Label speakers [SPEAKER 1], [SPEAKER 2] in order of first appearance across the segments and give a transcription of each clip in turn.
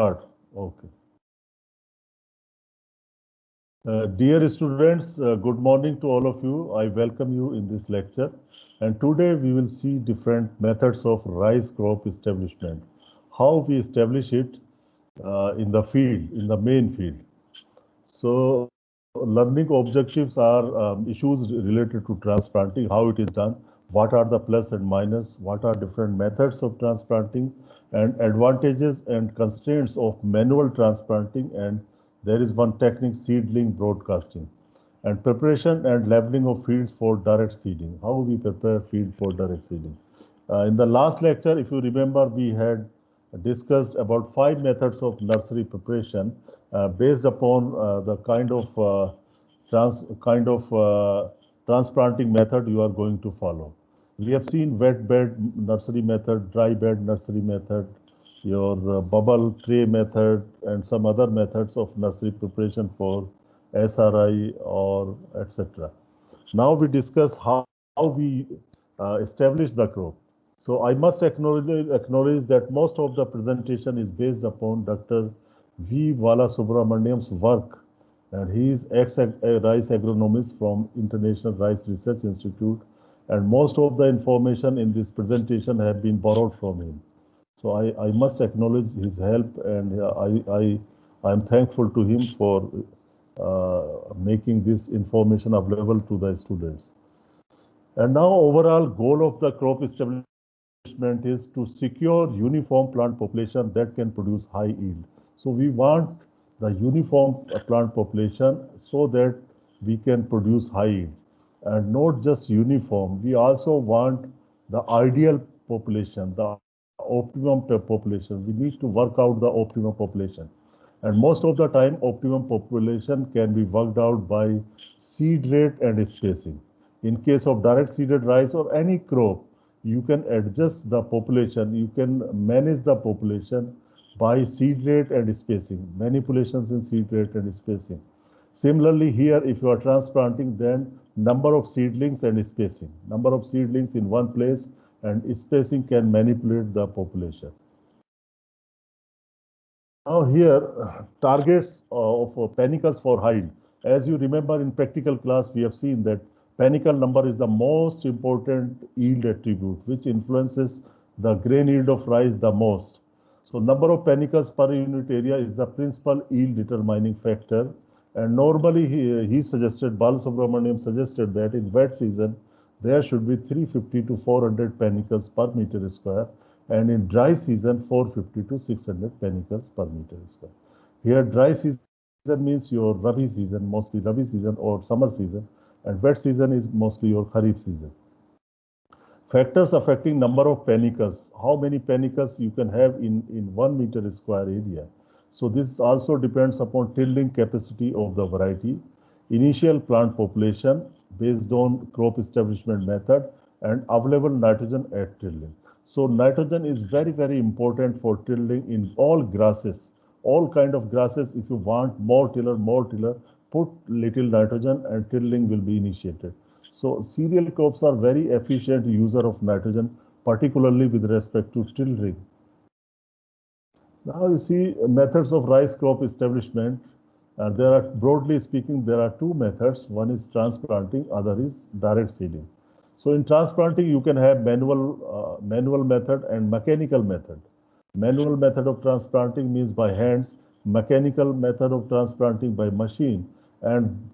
[SPEAKER 1] Okay. Dear students, good morning to all of you. I welcome you in this lecture. And today we will see different methods of rice crop establishment, how we establish it in the field, in the main field. So learning objectives are issues related to transplanting, how it is done, what are the plus and minus, what are different methods of transplanting, and advantages and constraints of manual transplanting, and there is one technique, seedling broadcasting, and preparation and labeling of fields for direct seeding, how we prepare field for direct seeding. In the last lecture, if you remember, we had discussed about 5 methods of nursery preparation based upon the transplanting method you are going to follow. We have seen wet bed nursery method, dry bed nursery method, your bubble tray method, and some other methods of nursery preparation for SRI or etc. Now we discuss how we establish the crop. So I must acknowledge that most of the presentation is based upon Dr. V. Vala Subramaniam's work, and he is ex-rice agronomist from International Rice Research Institute, and most of the information in this presentation have been borrowed from him. So I must acknowledge his help, and I am thankful to him for making this information available to the students. And now overall goal of the crop establishment is to secure uniform plant population that can produce high yield. So we want the uniform plant population so that we can produce high yield. And not just uniform, we also want the ideal population, the optimum population. We need to work out the optimum population. And most of the time, optimum population can be worked out by seed rate and spacing. In case of direct seeded rice or any crop, you can adjust the population, you can manage the population by seed rate and spacing, manipulations in seed rate and spacing. Similarly, here, if you are transplanting, then number of seedlings and spacing. Number of seedlings in one place and spacing can manipulate the population. Now here, targets of panicles for height. As you remember in practical class, we have seen that panicle number is the most important yield attribute, which influences the grain yield of rice the most. So number of panicles per unit area is the principal yield determining factor. And normally he suggested, Balasubramaniam suggested that in wet season, there should be 350 to 400 panicles per meter square, and in dry season 450 to 600 panicles per meter square. Here dry season means your Rabi season, mostly Rabi season or summer season, and wet season is mostly your Kharif season. Factors affecting number of panicles, how many panicles you can have in 1 meter square area. So this also depends upon tilling capacity of the variety, initial plant population based on crop establishment method, and available nitrogen at tilling. So nitrogen is very, very important for tilling in all grasses, all kind of grasses. If you want more tiller, put little nitrogen and tilling will be initiated. So cereal crops are very efficient user of nitrogen, particularly with respect to tilling. Now you see methods of rice crop establishment. There are, broadly speaking, there are 2 methods. One is transplanting, other is direct seeding. So in transplanting, you can have manual method and mechanical method. Manual method of transplanting means by hands, mechanical method of transplanting by machine, and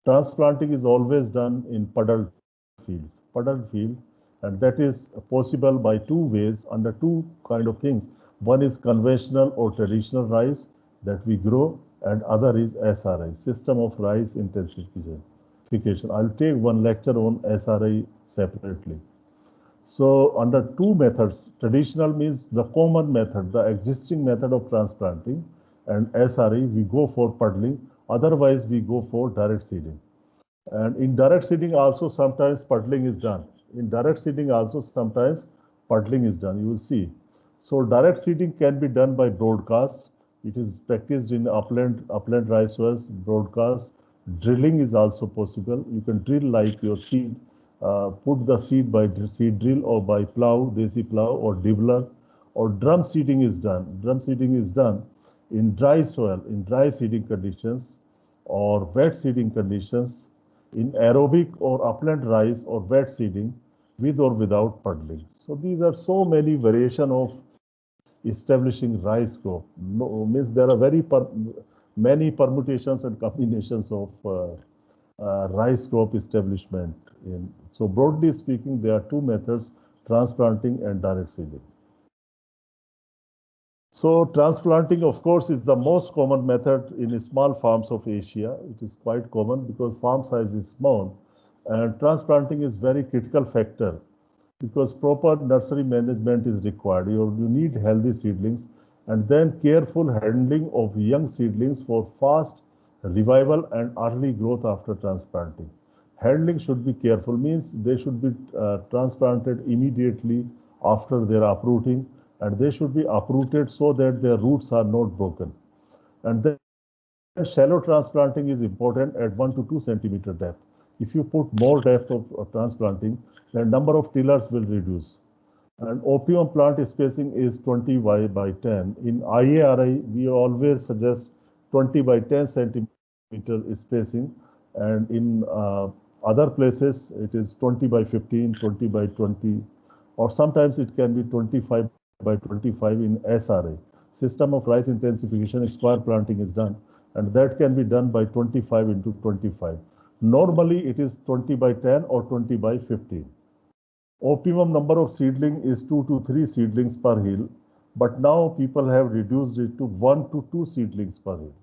[SPEAKER 1] transplanting is always done in puddled field, and that is possible by 2 ways under 2 kind of things. One is conventional or traditional rice that we grow, and other is SRI, system of rice intensification. I'll take one lecture on SRI separately. So under 2 methods, traditional means the common method, the existing method of transplanting, and SRI, we go for puddling, otherwise we go for direct seeding. And in direct seeding also sometimes puddling is done. In direct seeding also sometimes puddling is done, you will see. So direct seeding can be done by broadcast. It is practiced in upland rice soils, broadcast. Drilling is also possible. You can drill like your seed, put the seed by seed drill or by plow, desi plow or dibbler, or drum seeding is done. Drum seeding is done. in dry soil, in dry seeding conditions or wet seeding conditions, in aerobic or upland rice or wet seeding with or without puddling. So these are so many variation of establishing rice crop. No, means there are many permutations and combinations of rice crop establishment. So broadly speaking, there are two methods, transplanting and direct seeding. So transplanting, of course, is the most common method in small farms of Asia. It is quite common because farm size is small, and transplanting is very critical factor because proper nursery management is required. You need healthy seedlings and then careful handling of young seedlings for fast revival and early growth after transplanting. Handling should be careful, means they should be transplanted immediately after their uprooting, and they should be uprooted so that their roots are not broken. And then shallow transplanting is important at 1 to 2 centimeter depth. If you put more depth of transplanting, the number of tillers will reduce. And opium plant spacing is 20 by 10. In IARI, we always suggest 20 by 10 centimeter spacing, and in other places it is 20 by 15, 20 by 20, or sometimes it can be 25 by 25 in SRA. System of rice intensification square planting is done, and that can be done by 25 into 25. Normally it is 20 by 10 or 20 by 15. Optimum number of seedling is 2 to 3 seedlings per hill, but now people have reduced it to 1 to 2 seedlings per hill.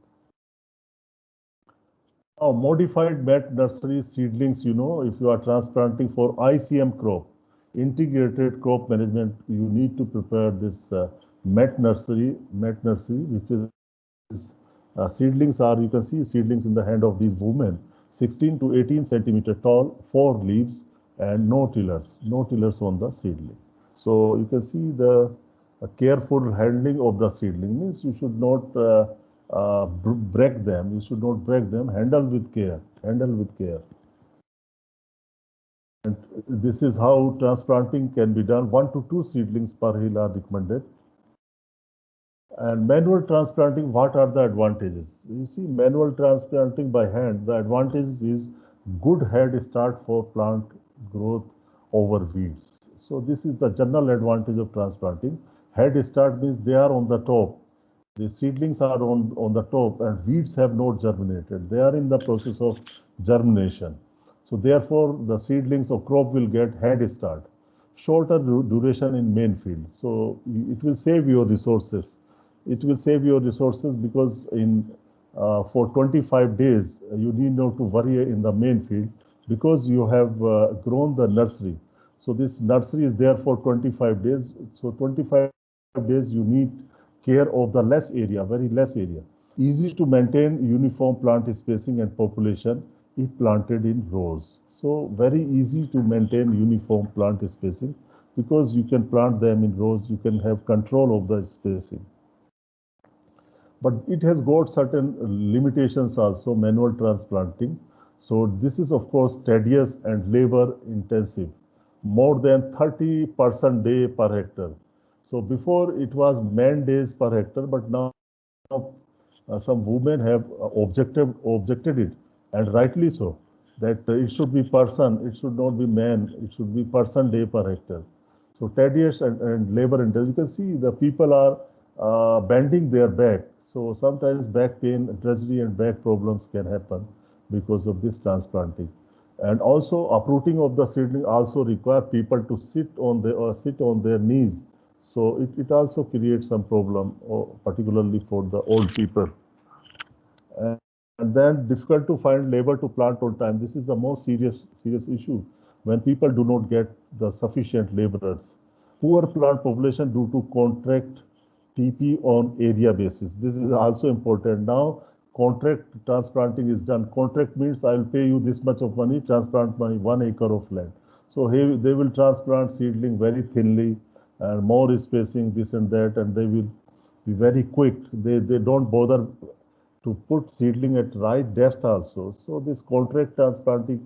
[SPEAKER 1] Now, modified mat nursery seedlings, if you are transplanting for ICM crop, integrated crop management, you need to prepare this mat nursery, which is seedlings are, you can see seedlings in the hand of these women, 16 to 18 centimeter tall, 4 leaves, and no tillers on the seedling. So you can see the careful handling of the seedling means you should not break them. You should not break them. Handle with care. And this is how transplanting can be done. 1 to 2 seedlings per hill are recommended. And manual transplanting, what are the advantages? You see, manual transplanting by hand, the advantage is good head start for plant growth over weeds. So this is the general advantage of transplanting. Head start means they are on the top. The seedlings are on the top and weeds have not germinated. They are in the process of germination. So therefore, the seedlings of crop will get head start. Shorter duration in main field. So it will save your resources. It will save your resources because for 25 days, you need not to worry in the main field because you have grown the nursery. So this nursery is there for 25 days. So 25 days you need care of the less area, very less area. Easy to maintain uniform plant spacing and population if planted in rows. So very easy to maintain uniform plant spacing because you can plant them in rows, you can have control of the spacing. But it has got certain limitations also, manual transplanting. So this is of course tedious and labor intensive, more than 30% day per hectare. So before it was man days per hectare, but now some women have objected it, and rightly so, that it should be person, it should not be man, it should be person day per hectare. So tedious and labor intensive. You can see the people are bending their back. So sometimes back pain, drudgery and back problems can happen because of this transplanting. And also uprooting of the seedling also require people to sit on their knees. So it also creates some problem, particularly for the old people. And then difficult to find labor to plant on time. This is the most serious issue when people do not get the sufficient laborers. Poor plant population due to contract TP on area basis. This is also important. Now, contract transplanting is done. Contract means I will pay you this much of money, transplant my 1 acre of land. So they will transplant seedling very thinly and more spacing, this and that, and they will be very quick. They don't bother to put seedling at right depth also. So this contract transplanting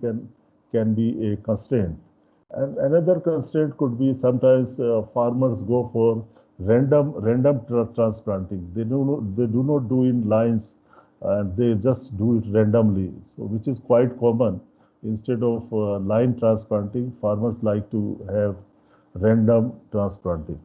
[SPEAKER 1] can be a constraint. And another constraint could be sometimes farmers go for random transplanting. They do not do in lines, and they just do it randomly. So which is quite common. Instead of line transplanting, farmers like to have random transplanting.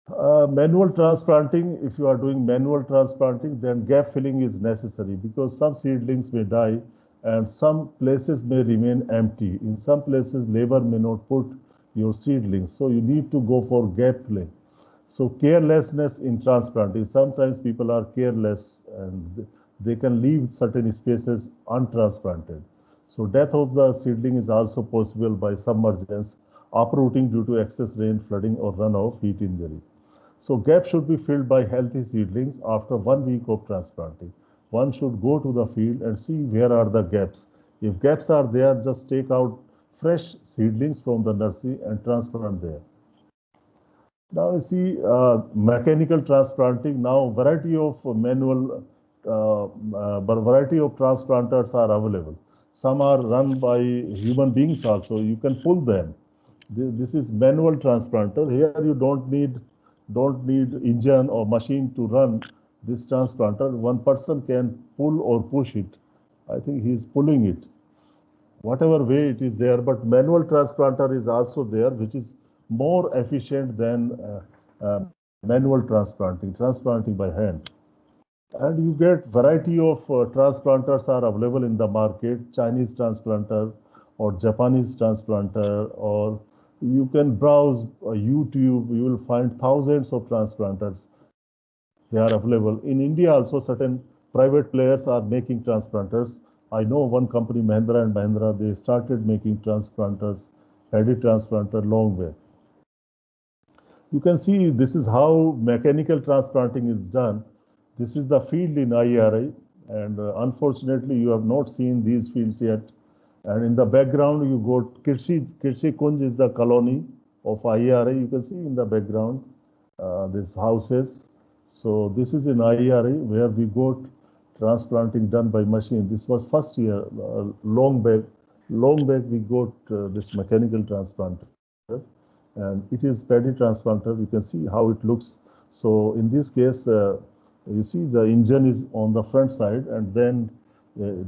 [SPEAKER 1] Manual transplanting, if you are doing manual transplanting, then gap filling is necessary because some seedlings may die and some places may remain empty. In some places, labor may not put your seedlings. So you need to go for gap filling. So carelessness in transplanting. Sometimes people are careless and they can leave certain spaces untransplanted. So death of the seedling is also possible by submergence, uprooting due to excess rain, flooding, or runoff, heat injury. So gaps should be filled by healthy seedlings after 1 week of transplanting. One should go to the field and see where are the gaps. If gaps are there, just take out fresh seedlings from the nursery and transplant there. Now you see mechanical transplanting. Now variety of manual, variety of transplanters are available. Some are run by human beings also. You can pull them. This is manual transplanter. Here you don't need engine or machine to run this transplanter. One person can pull or push it. I think he is pulling it. Whatever way it is there, but manual transplanter is also there, which is more efficient than manual transplanting by hand. And you get variety of transplanters are available in the market, Chinese transplanter or Japanese transplanter, or you can browse YouTube, you will find thousands of transplanters. They are available. In India also certain private players are making transplanters. I know one company, Mahindra and Mahindra, they started making transplanters, paddy transplanter long way. You can see this is how mechanical transplanting is done. This is the field in IRI, and unfortunately, you have not seen these fields yet. And in the background, you got Kirshi Kunj is the colony of IRI. You can see in the background these houses. So this is in IRI where we got transplanting done by machine. This was first year, long back. Long back, we got this mechanical transplanter and it is paddy transplanter. You can see how it looks. So in this case, you see the engine is on the front side, and then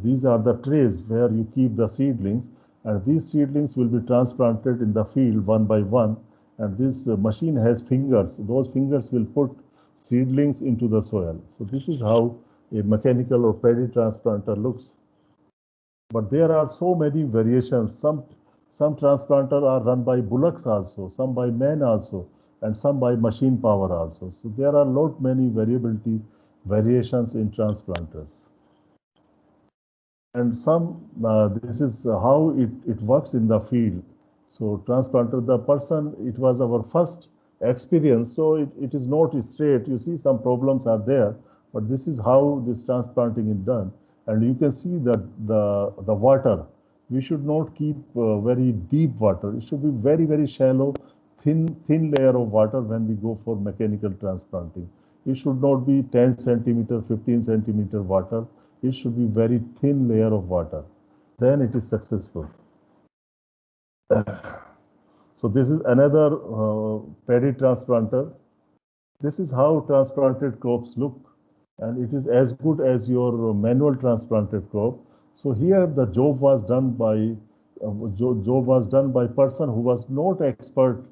[SPEAKER 1] these are the trays where you keep the seedlings, and these seedlings will be transplanted in the field one by one. And this machine has fingers. Those fingers will put seedlings into the soil. So this is how a mechanical or paddy transplanter looks. But there are so many variations. Some transplanter are run by bullocks also, some by men also, and some by machine power also. So there are lot many variations in transplanters. And this is how it works in the field. So transplanter, the person, it was our first experience, so it is not straight. You see some problems are there, but this is how this transplanting is done. And you can see that the water, we should not keep very deep water. It should be very shallow, thin layer of water when we go for mechanical transplanting. It should not be 10 centimeter, 15 centimeter water. It should be very thin layer of water. Then it is successful. So this is another paddy transplanter. This is how transplanted crops look, and it is as good as your manual transplanted crop. So here the job was done by person who was not expert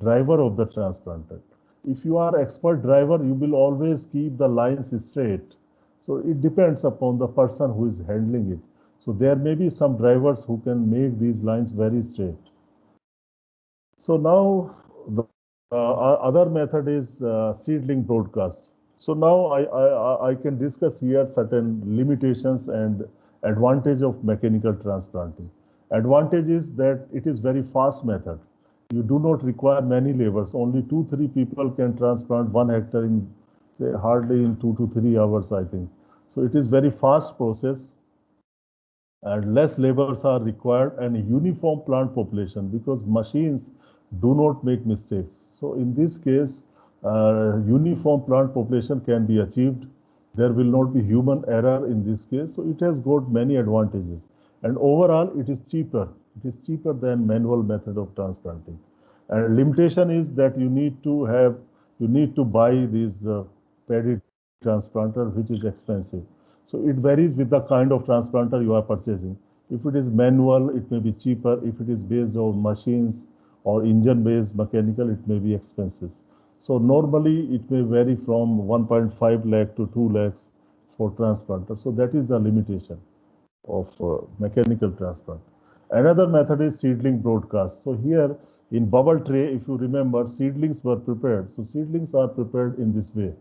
[SPEAKER 1] driver of the transplanter. If you are expert driver, you will always keep the lines straight. So it depends upon the person who is handling it. So there may be some drivers who can make these lines very straight. So now the other method is seedling broadcast. So now I can discuss here certain limitations and advantage of mechanical transplanting. Advantage is that it is very fast method. You do not require many laborers. Only 2-3 people can transplant 1 hectare in, say, hardly in 2 to 3 hours, I think. So it is very fast process, and less laborers are required, and a uniform plant population because machines do not make mistakes. So in this case, uniform plant population can be achieved. There will not be human error in this case. So it has got many advantages. And overall, it is cheaper. It is cheaper than manual method of transplanting. And limitation is that you need to buy these paddy transplanter, which is expensive. So it varies with the kind of transplanter you are purchasing. If it is manual, it may be cheaper. If it is based on machines or engine-based mechanical, it may be expensive. So normally it may vary from 1.5 lakh to 2 lakhs for transplanter. So that is the limitation of mechanical transplant. Another method is seedling broadcast. So here in bubble tray, if you remember, seedlings were prepared. So seedlings are prepared in this way.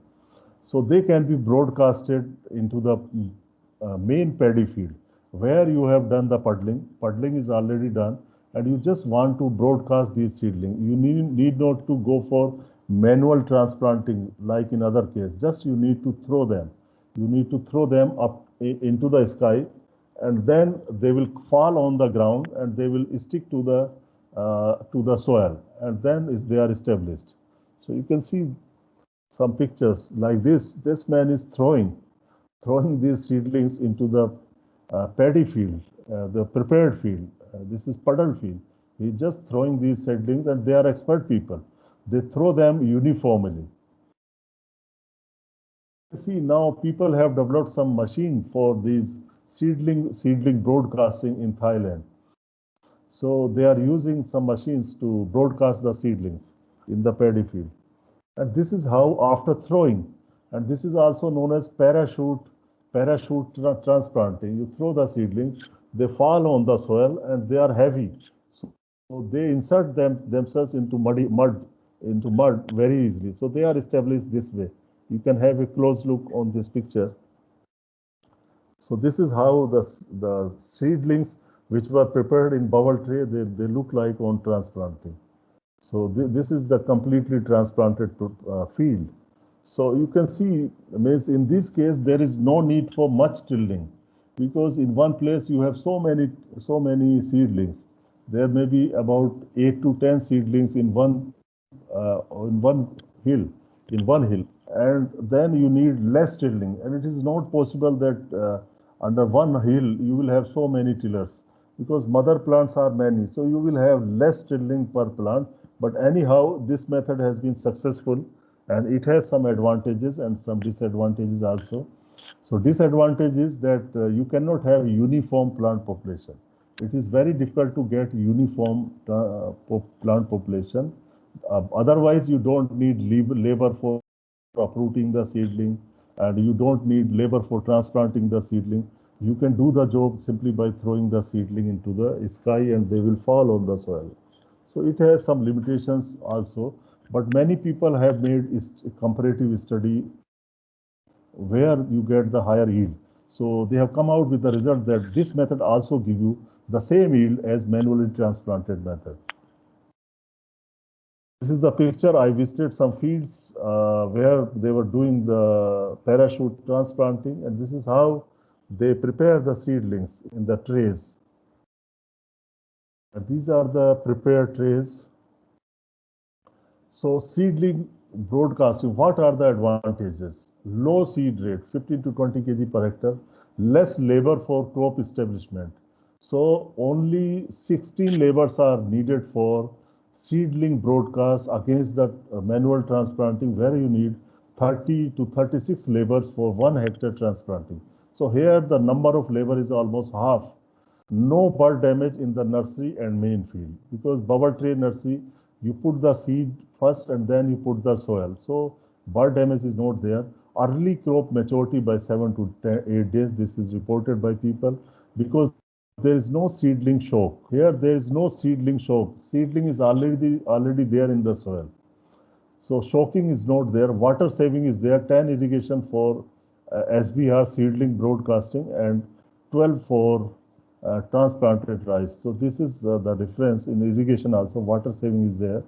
[SPEAKER 1] So they can be broadcasted into the main paddy field where you have done the puddling. Puddling is already done, and you just want to broadcast these seedlings. You need not to go for manual transplanting like in other case. Just you need to throw them. You need to throw them up into the sky, and then they will fall on the ground and they will stick to the soil, and then they are established. So you can see some pictures like this. This man is throwing these seedlings into the paddy field, the prepared field. This is puddle field. He's just throwing these seedlings, and they are expert people. They throw them uniformly. See, now people have developed some machine for these seedling broadcasting in Thailand. So they are using some machines to broadcast the seedlings in the paddy field. And this is how after throwing, and this is also known as parachute transplanting. You throw the seedlings, they fall on the soil and they are heavy. So they insert themselves into mud very easily. So they are established this way. You can have a close look on this picture. So this is how the seedlings which were prepared in bubble tray, they look like on transplanting. So this is the completely transplanted field. So you can see, means in this case, there is no need for much tilling, because in one place you have so many seedlings. There may be about 8 to 10 seedlings in one hill, and then you need less tilling. And it is not possible that under one hill you will have so many tillers, because mother plants are many. So you will have less tilling per plant. But anyhow, this method has been successful, and it has some advantages and some disadvantages also. So disadvantage is that you cannot have uniform plant population. It is very difficult to get uniform plant population. Otherwise, you don't need labor for uprooting the seedling, and you don't need labor for transplanting the seedling. You can do the job simply by throwing the seedling into the sky, and they will fall on the soil. So it has some limitations also, but many people have made a comparative study where you get the higher yield. So they have come out with the result that this method also give you the same yield as manually transplanted method. This is the picture. I visited some fields where they were doing the parachute transplanting, and this is how they prepare the seedlings in the trays. And these are the prepared trays. So seedling broadcasting, what are the advantages? Low seed rate, 15 to 20 kg per hectare, less labor for crop establishment. So only 16 labors are needed for seedling broadcast against the manual transplanting, where you need 30 to 36 labors for 1 hectare transplanting. So here the number of labor is almost half. No bud damage in the nursery and main field, because bubble tray nursery, you put the seed first and then you put the soil. So bud damage is not there. Early crop maturity by 7 to 8 days. This is reported by people, because there is no seedling shock. Here there is no seedling shock. Seedling is already there in the soil. So shocking is not there. Water saving is there. 10 irrigation for SBR seedling broadcasting and 12 for transplanted rice. So this is the difference in irrigation also. Water saving is there.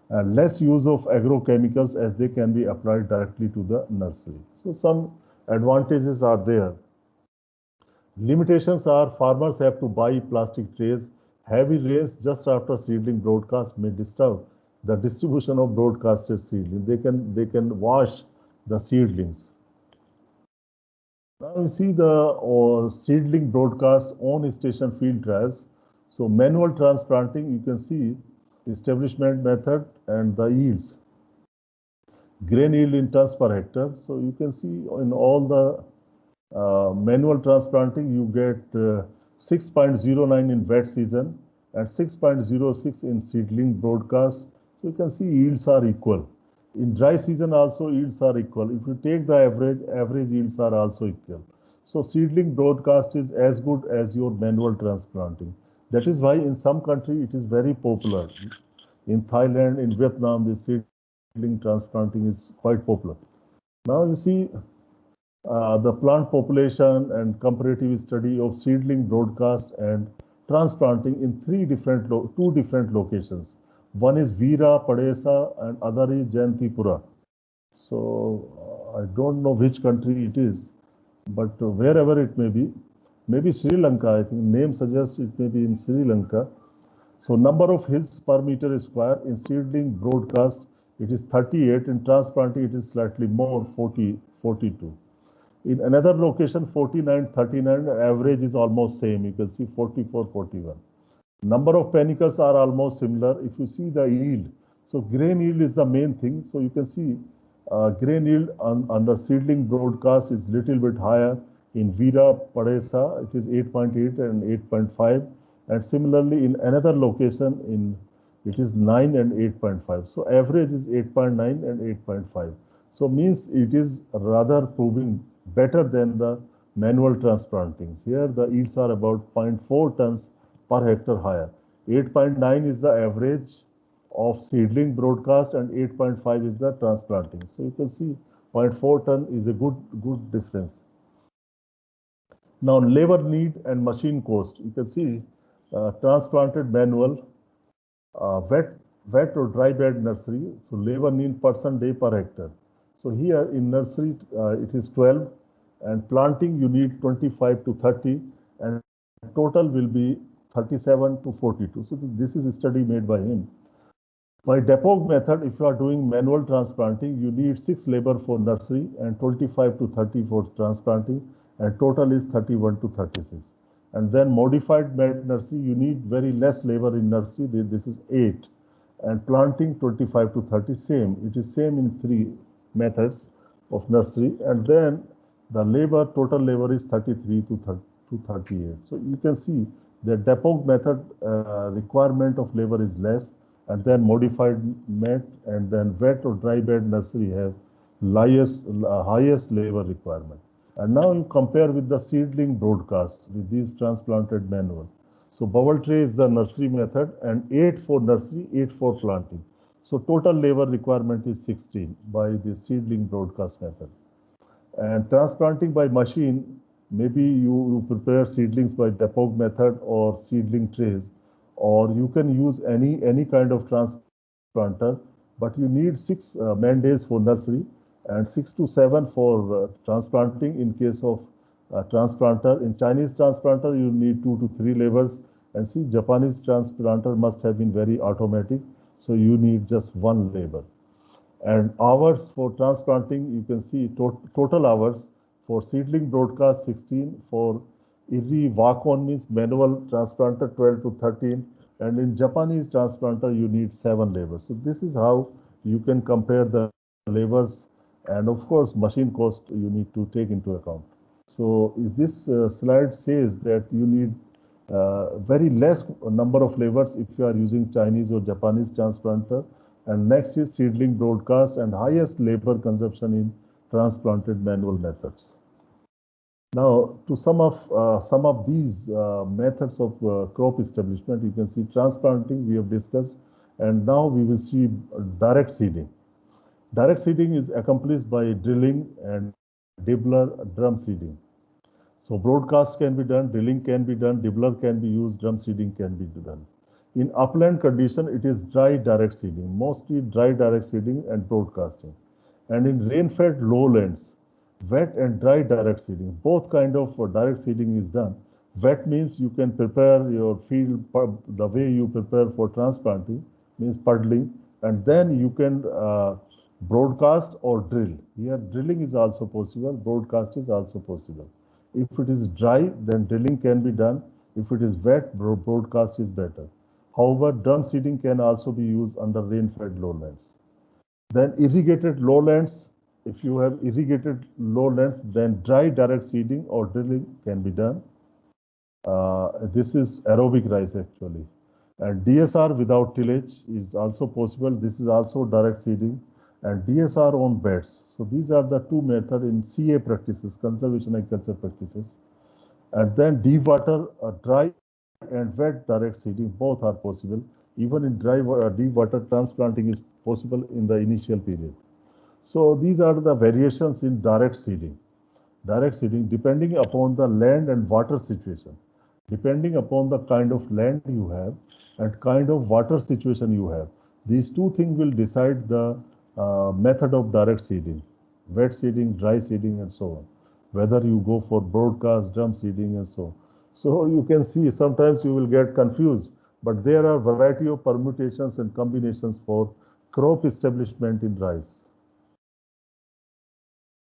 [SPEAKER 1] Less use of agrochemicals, as they can be applied directly to the nursery. So some advantages are there. Limitations are farmers have to buy plastic trays. Heavy rains just after seedling broadcast may disturb the distribution of broadcasted seedling. They can wash the seedlings. Now you see the seedling broadcast on station field trials. So manual transplanting, you can see establishment method and the yields. Grain yield in tons per hectare. So you can see in all the manual transplanting, you get 6.09 in wet season and 6.06 in seedling broadcast. So you can see yields are equal. In dry season also yields are equal. If you take the average yields are also equal. So seedling broadcast is as good as your manual transplanting. That is why in some country it is very popular. In Thailand, in Vietnam, the seedling transplanting is quite popular. Now you see the plant population and comparative study of seedling broadcast and transplanting in two different locations. One is Veera, Padesa, and other is Jayantipura. So I don't know which country it is, but wherever it may be, maybe Sri Lanka. I think name suggests it may be in Sri Lanka. So number of hills per meter square in seedling broadcast, it is 38. In transplanting, it is slightly more, 42. In another location, 49, 39, average is almost same. You can see 44, 41. Number of panicles are almost similar. If you see the yield, so grain yield is the main thing. So you can see grain yield under seedling broadcast is little bit higher. In Veera, Padesa, it is 8.8 and 8.5. And similarly, in another location, it is 9 and 8.5. So average is 8.9 and 8.5. So means it is rather proving better than the manual transplantings. Here the yields are about 0.4 tons per hectare higher. 8.9 is the average of seedling broadcast and 8.5 is the transplanting. So you can see 0.4 ton is a good difference. Now labor need and machine cost. You can see transplanted manual, wet or dry bed nursery. So labor need person day per hectare. So here in nursery it is 12 and planting you need 25 to 30 and total will be 37 to 42. So this is a study made by him. By Depot method, if you are doing manual transplanting, you need 6 labor for nursery and 25 to 30 for transplanting and total is 31 to 36. And then modified nursery, you need very less labor in nursery, this is 8 and planting 25 to 30 same. It is same in 3 methods of nursery and then the total labor is 33 to 38. So you can see the Depot method requirement of labor is less and then modified met and then wet or dry bed nursery have highest labor requirement. And now you compare with the seedling broadcast with these transplanted manual. So bubble tray is the nursery method and 8 for nursery, 8 for planting. So total labor requirement is 16 by the seedling broadcast method. And transplanting by machine, maybe you prepare seedlings by Depot method or seedling trays, or you can use any kind of transplanter, but you need 6 man days for nursery and 6 to 7 for transplanting in case of transplanter. In Chinese transplanter, you need 2 to 3 labors, and see Japanese transplanter must have been very automatic, so you need just 1 labor. And hours for transplanting, you can see total hours for seedling broadcast 16, for IRRI walk-on means manual transplanter 12 to 13, and in Japanese transplanter you need 7 labors. So this is how you can compare the labors, and of course machine cost you need to take into account. So this slide says that you need very less number of labors if you are using Chinese or Japanese transplanter. And next is seedling broadcast and highest labor consumption in transplanted manual methods. Now, to some of these methods of crop establishment, you can see transplanting we have discussed, and now we will see direct seeding. Direct seeding is accomplished by drilling and dibbler drum seeding. So broadcast can be done, drilling can be done, dibbler can be used, drum seeding can be done. In upland condition, it is dry direct seeding, mostly dry direct seeding and broadcasting. And in rain-fed lowlands, wet and dry direct seeding, both kind of direct seeding is done. Wet means you can prepare your field the way you prepare for transplanting, means puddling, and then you can broadcast or drill. Here drilling is also possible, broadcast is also possible. If it is dry, then drilling can be done. If it is wet, broadcast is better. However, drum seeding can also be used under rain-fed lowlands. Then irrigated lowlands, if you have irrigated lowlands, then dry direct seeding or drilling can be done. This is aerobic rice actually. And DSR without tillage is also possible. This is also direct seeding and DSR on beds. So these are the two methods in CA practices, conservation agriculture practices. And then deep water, dry and wet direct seeding, both are possible. Even in deep water, transplanting is possible in the initial period. So these are the variations in direct seeding. Direct seeding, depending upon the land and water situation, depending upon the kind of land you have and kind of water situation you have. These two things will decide the method of direct seeding, wet seeding, dry seeding, and so on. Whether you go for broadcast, drum seeding, and so on. So you can see sometimes you will get confused, but there are variety of permutations and combinations for crop establishment in rice.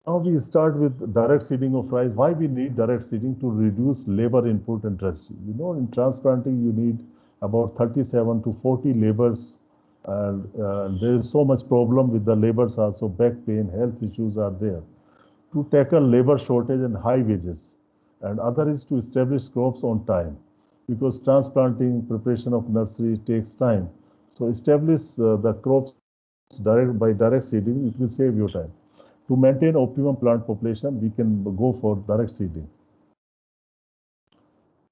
[SPEAKER 1] Now we start with direct seeding of rice. Why we need direct seeding? To reduce labor input and residue. You know, in transplanting you need about 37 to 40 labors, and there is so much problem with the labors also. Back pain, health issues are there. To tackle labor shortage and high wages, and other is to establish crops on time, because transplanting, preparation of nursery takes time. So establish the crops by direct seeding. It will save you time. To maintain optimum plant population, we can go for direct seeding.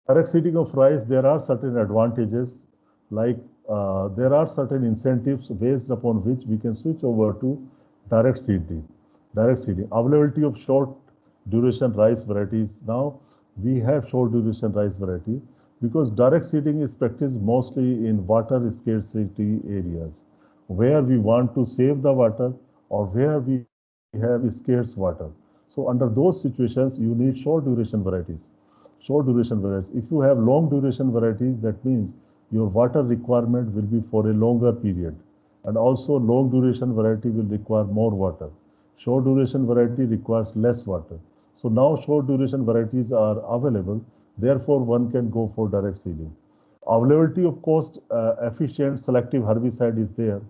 [SPEAKER 1] Direct seeding of rice, there are certain advantages, like there are certain incentives based upon which we can switch over to direct seeding. Direct seeding, availability of short duration rice varieties. Now we have short duration rice variety because direct seeding is practiced mostly in water scarcity areas where we want to save the water or where we have scarce water. So under those situations, you need short duration varieties. Short duration varieties. If you have long duration varieties, that means your water requirement will be for a longer period. And also long duration variety will require more water. Short duration variety requires less water. So now short duration varieties are available. Therefore, one can go for direct seeding. Availability of cost efficient selective herbicide is there.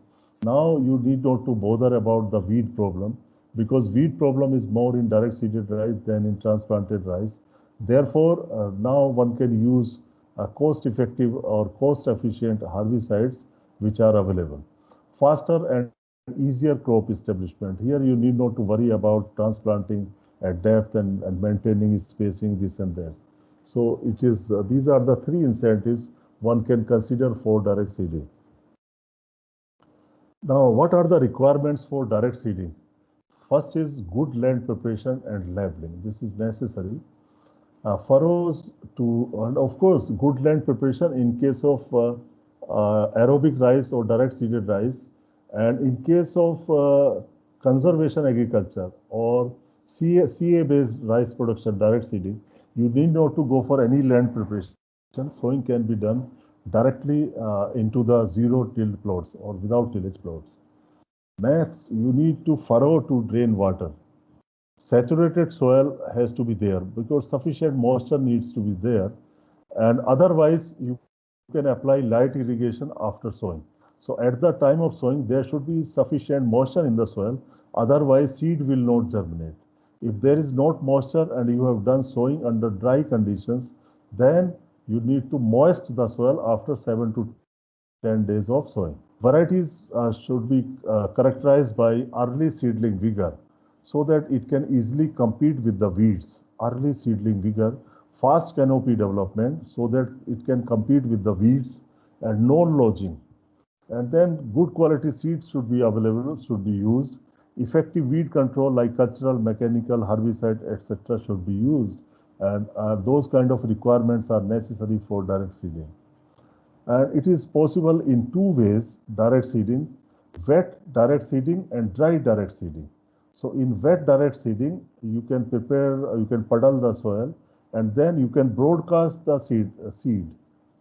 [SPEAKER 1] Now you need not to bother about the weed problem, because weed problem is more in direct seeded rice than in transplanted rice. Therefore, now one can use cost effective or cost efficient herbicides which are available. Faster and easier crop establishment. Here you need not to worry about transplanting at depth and maintaining spacing, this and that. So it is these are the three incentives one can consider for direct seeding. Now, what are the requirements for direct seeding? First is good land preparation and labeling. This is necessary. Furrows to, and of course, good land preparation in case of aerobic rice or direct seeded rice. And in case of conservation agriculture or CA-based rice production, direct seeding, you need not to go for any land preparation. Sowing can be done directly into the zero-tilled plots or without tillage plots. Next, you need to furrow to drain water. Saturated soil has to be there because sufficient moisture needs to be there, and otherwise you can apply light irrigation after sowing. So at the time of sowing, there should be sufficient moisture in the soil, otherwise seed will not germinate. If there is not moisture and you have done sowing under dry conditions, then you need to moist the soil after 7 to 10 days of sowing. Varieties should be characterized by early seedling vigor so that it can easily compete with the weeds. Early seedling vigor, fast canopy development so that it can compete with the weeds, and no lodging. And then good quality seeds should be available, should be used. Effective weed control like cultural, mechanical, herbicide, etc. should be used. And those kind of requirements are necessary for direct seeding. And it is possible in two ways, direct seeding, wet direct seeding and dry direct seeding. So in wet direct seeding, you can prepare, you can puddle the soil and then you can broadcast the seed.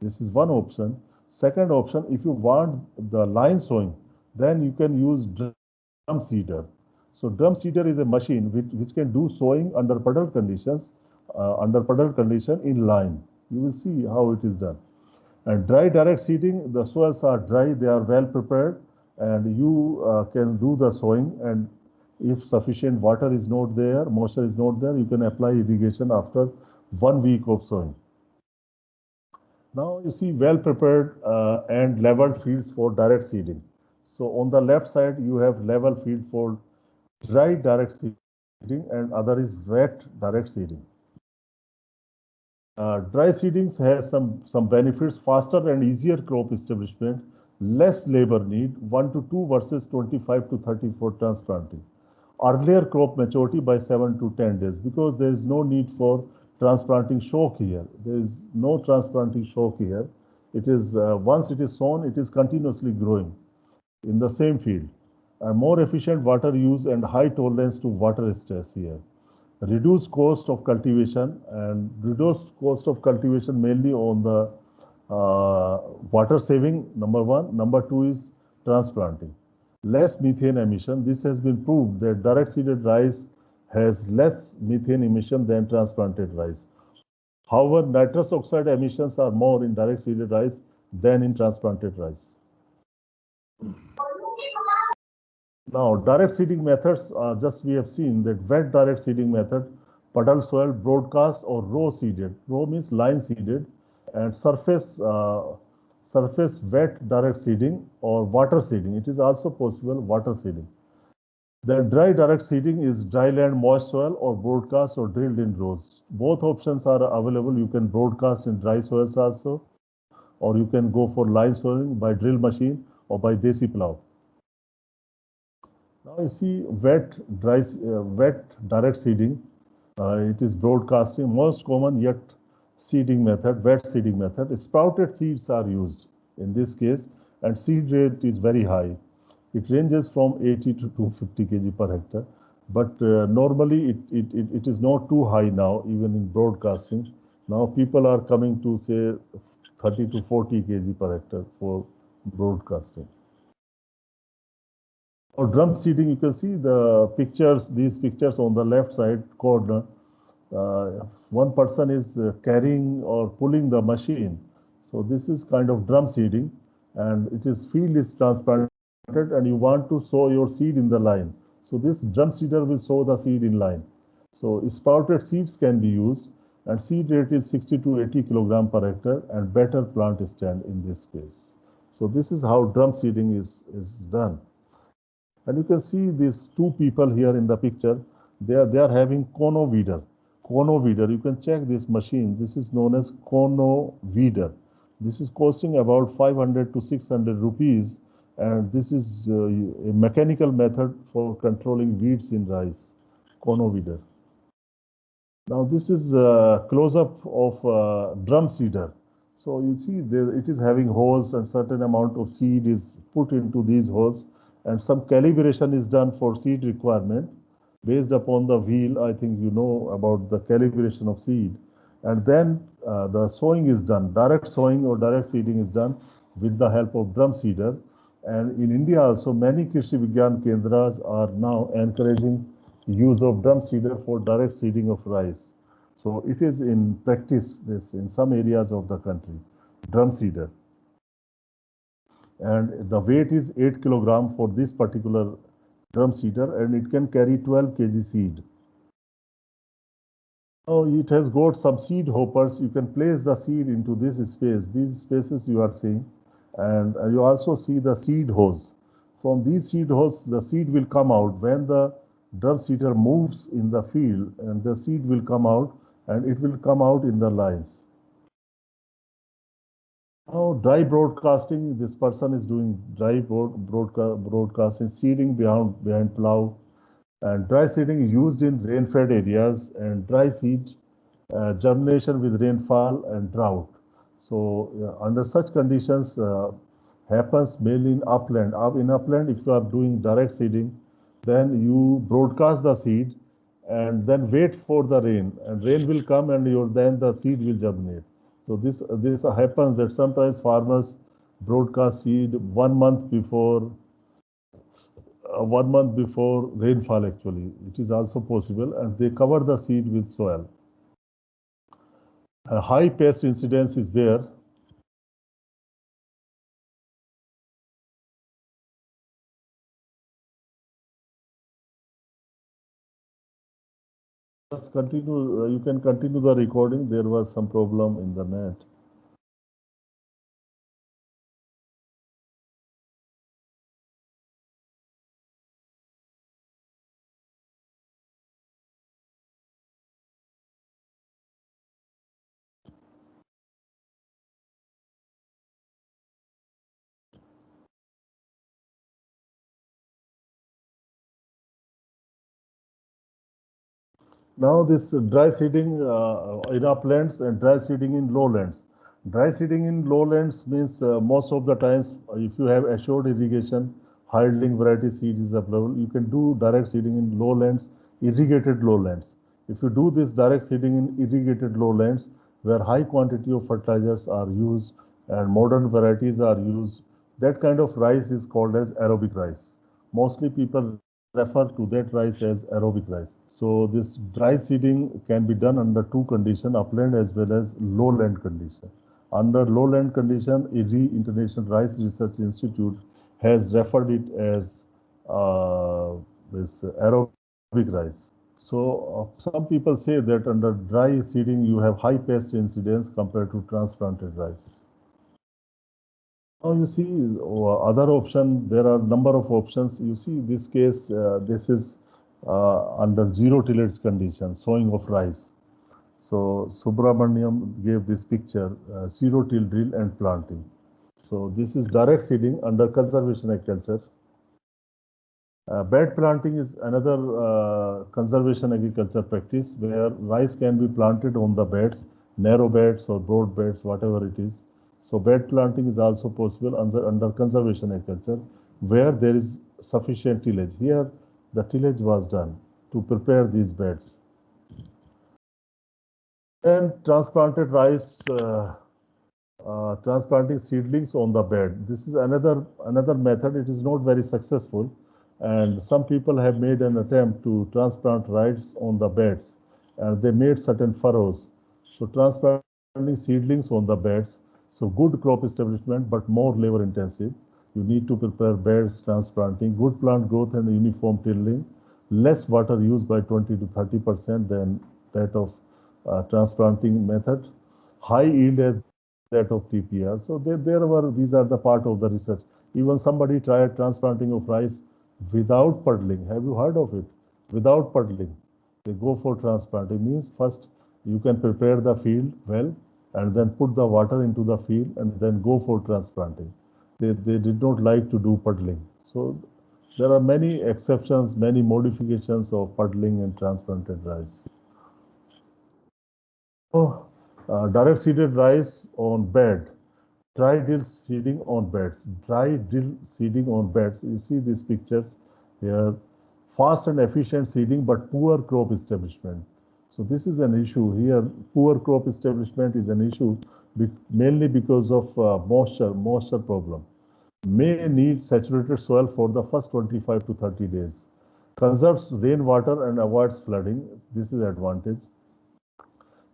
[SPEAKER 1] This is one option. Second option, if you want the line sowing, then you can use drum seeder. So drum seeder is a machine which can do sowing under puddle condition in line. You will see how it is done. And dry direct seeding, the soils are dry, they are well prepared, and you can do the sowing. And if sufficient water is not there, moisture is not there, you can apply irrigation after 1 week of sowing. Now you see well prepared and leveled fields for direct seeding. So on the left side, you have level field for dry direct seeding and other is wet direct seeding. Dry seedings has some benefits, faster and easier crop establishment, less labor need, 1 to 2 versus 25 to 30 for transplanting. Earlier crop maturity by 7 to 10 days because there is no need for transplanting shock here. There is no transplanting shock here. It is once it is sown, it is continuously growing in the same field. More efficient water use and high tolerance to water stress here. Reduced cost of cultivation and reduced cost of cultivation mainly on the water saving, number one. Number two is transplanting. Less methane emission. This has been proved that direct seeded rice has less methane emission than transplanted rice. However, nitrous oxide emissions are more in direct seeded rice than in transplanted rice. Now, direct seeding methods, just we have seen that wet direct seeding method, puddle soil, broadcast or row seeded. Row means line seeded, and surface wet direct seeding or water seeding. It is also possible water seeding. The dry direct seeding is dry land moist soil or broadcast or drilled in rows. Both options are available. You can broadcast in dry soils also, or you can go for line sowing by drill machine or by desi plow. Now you see wet direct seeding. It is broadcasting, most common yet seeding method, wet seeding method. Sprouted seeds are used in this case, and seed rate is very high. It ranges from 80 to 250 kg per hectare, but normally it is not too high now, even in broadcasting. Now people are coming to say 30 to 40 kg per hectare for broadcasting. For drum seeding, you can see the pictures, these pictures on the left side corner. One person is carrying or pulling the machine. So this is kind of drum seeding, and it is field is transplanted and you want to sow your seed in the line. So this drum seeder will sow the seed in line. So sprouted seeds can be used, and seed rate is 60 to 80 kilogram per hectare and better plant stand in this case. So this is how drum seeding is done. And you can see these two people here in the picture. They are having Kono weeder. Kono weeder. You can check this machine. This is known as Kono weeder. This is costing about 500 to 600 rupees, and this is a mechanical method for controlling weeds in rice. Kono weeder. Now this is a close-up of drum seeder. So you see there it is having holes, and certain amount of seed is put into these holes, and some calibration is done for seed requirement based upon the wheel. I think you know about the calibration of seed. And then the sowing is done. Direct sowing or direct seeding is done with the help of drum seeder. And in India also, many Krishi Vigyan Kendras are now encouraging use of drum seeder for direct seeding of rice. So it is in practice this in some areas of the country, drum seeder. And the weight is 8 kilogram for this particular drum seeder, and it can carry 12 kg seed. Now it has got some seed hoppers. You can place the seed into this space. These spaces you are seeing, and you also see the seed hose. From these seed hose, the seed will come out when the drum seeder moves in the field, and the seed will come out, and it will come out in the lines. Now, dry broadcasting, this person is doing dry broadcasting, seeding behind plow, and dry seeding used in rain-fed areas, and dry seed germination with rainfall and drought. So under such conditions happens mainly in upland. In upland, if you are doing direct seeding, then you broadcast the seed and then wait for the rain, and rain will come and then the seed will germinate. So this happens that sometimes farmers broadcast seed 1 month before 1 month before rainfall. Actually, it is also possible, and they cover the seed with soil. A high pest incidence is there. Just continue, you can continue the recording. There was some problem in the net. Now this dry seeding in uplands and dry seeding in lowlands. Dry seeding in lowlands means most of the times if you have assured irrigation, high-yielding variety seed is available, you can do direct seeding in lowlands, irrigated lowlands. If you do this direct seeding in irrigated lowlands where high quantity of fertilizers are used and modern varieties are used, that kind of rice is called as aerobic rice. Mostly people refer to that rice as aerobic rice. So this dry seeding can be done under two conditions, upland as well as lowland condition. Under lowland condition, IRRI International Rice Research Institute has referred it as this aerobic rice. So some people say that under dry seeding you have high pest incidence compared to transplanted rice. Now you see other option, there are number of options. You see this case, this is under zero tillage condition, sowing of rice. So Subramaniam gave this picture, zero till drill and planting. So this is direct seeding under conservation agriculture. Bed planting is another conservation agriculture practice where rice can be planted on the beds, narrow beds or broad beds, whatever it is. So bed planting is also possible under conservation agriculture where there is sufficient tillage. Here the tillage was done to prepare these beds. And transplanted rice, transplanting seedlings on the bed. This is another method. It is not very successful, and some people have made an attempt to transplant rice on the beds, and they made certain furrows. So transplanting seedlings on the beds. So good crop establishment, but more labor intensive. You need to prepare beds, transplanting, good plant growth and uniform tilling, less water used by 20 to 30% than that of transplanting method, high yield as that of TPR. So these are the part of the research. Even somebody tried transplanting of rice without puddling. Have you heard of it? Without puddling. They go for transplanting. Means first you can prepare the field well and then put the water into the field and then go for transplanting. They did not like to do puddling. So there are many exceptions, many modifications of puddling and transplanted rice. Oh, direct seeded rice on bed, dry drill seeding on beds, dry drill seeding on beds. You see these pictures here, fast and efficient seeding, but poor crop establishment. So this is an issue here. Poor crop establishment is an issue mainly because of moisture problem. May need saturated soil for the first 25 to 30 days. Conserves rainwater and avoids flooding. This is advantage.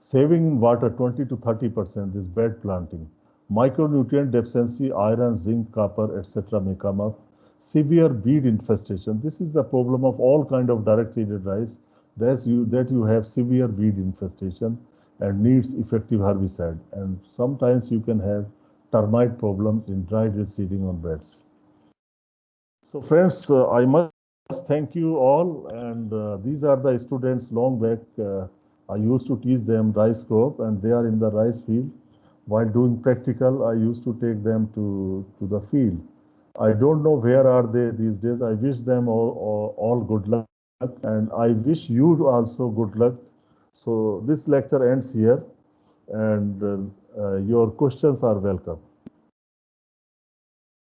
[SPEAKER 1] Saving in water 20 to 30%, this bed planting. Micronutrient deficiency, iron, zinc, copper, etc. may come up. Severe weed infestation. This is the problem of all kind of direct seeded rice. That you have severe weed infestation and needs effective herbicide. And sometimes you can have termite problems in dry drill seeding on beds. So friends, I must thank you all. And these are the students long back. I used to teach them rice crop and they are in the rice field. While doing practical, I used to take them to the field. I don't know where are they these days. I wish them all good luck and I wish you also good luck. So this lecture ends here and your questions are welcome.